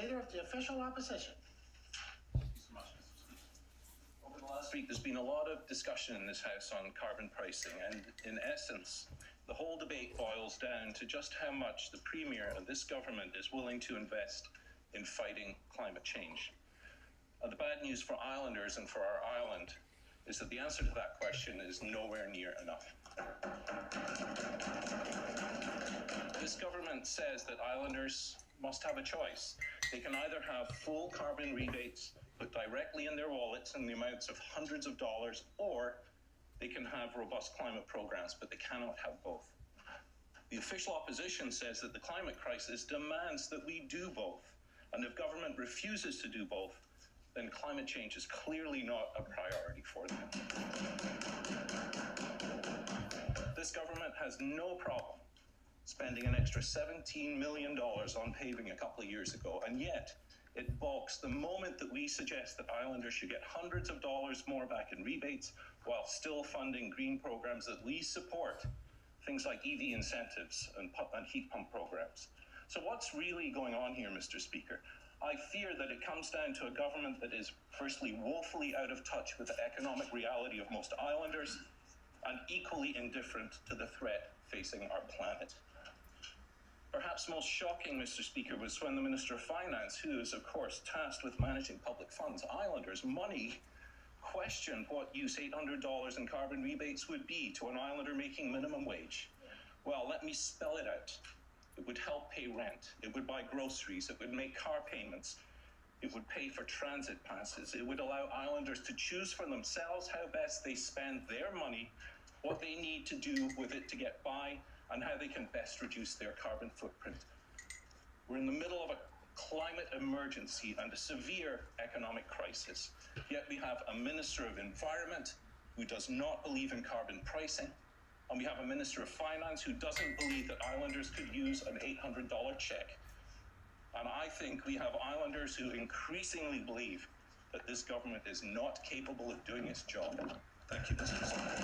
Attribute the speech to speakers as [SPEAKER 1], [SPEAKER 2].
[SPEAKER 1] Leader of the Official Opposition.
[SPEAKER 2] Over the last week, there's been a lot of discussion in this House on carbon pricing, and in essence, the whole debate boils down to just how much the Premier and this government is willing to invest in fighting climate change. The bad news for islanders and for our island is that the answer to that question is nowhere near enough. This government says that islanders must have a choice. They can either have full carbon rebates put directly in their wallets in the amounts of hundreds of dollars, or they can have robust climate programs, but they cannot have both. The official opposition says that the climate crisis demands that we do both, and if government refuses to do both, then climate change is clearly not a priority for them. This government has no problem spending an extra $17 million on paving a couple of years ago, and yet it balks the moment that we suggest that islanders should get hundreds of dollars more back in rebates while still funding green programs that we support, things like EV incentives and heat pump programs. So what's really going on here, Mr. Speaker? I fear that it comes down to a government that is firstly woefully out of touch with the economic reality of most islanders and equally indifferent to the threat facing our planet. Perhaps most shocking, Mr. Speaker, was when the Minister of Finance, who is of course tasked with managing public funds, islanders' money, questioned what use $800 in carbon rebates would be to an islander making minimum wage. Well, let me spell it out. It would help pay rent, it would buy groceries, it would make car payments, it would pay for transit passes, it would allow islanders to choose for themselves how best they spend their money, what they need to do with it to get by, and how they can best reduce their carbon footprint. We're in the middle of a climate emergency and a severe economic crisis, yet we have a Minister of Environment who does not believe in carbon pricing, and we have a Minister of Finance who doesn't believe that islanders could use an $800 cheque. And I think we have islanders who increasingly believe that this government is not capable of doing its job. Thank you, Mr. Speaker.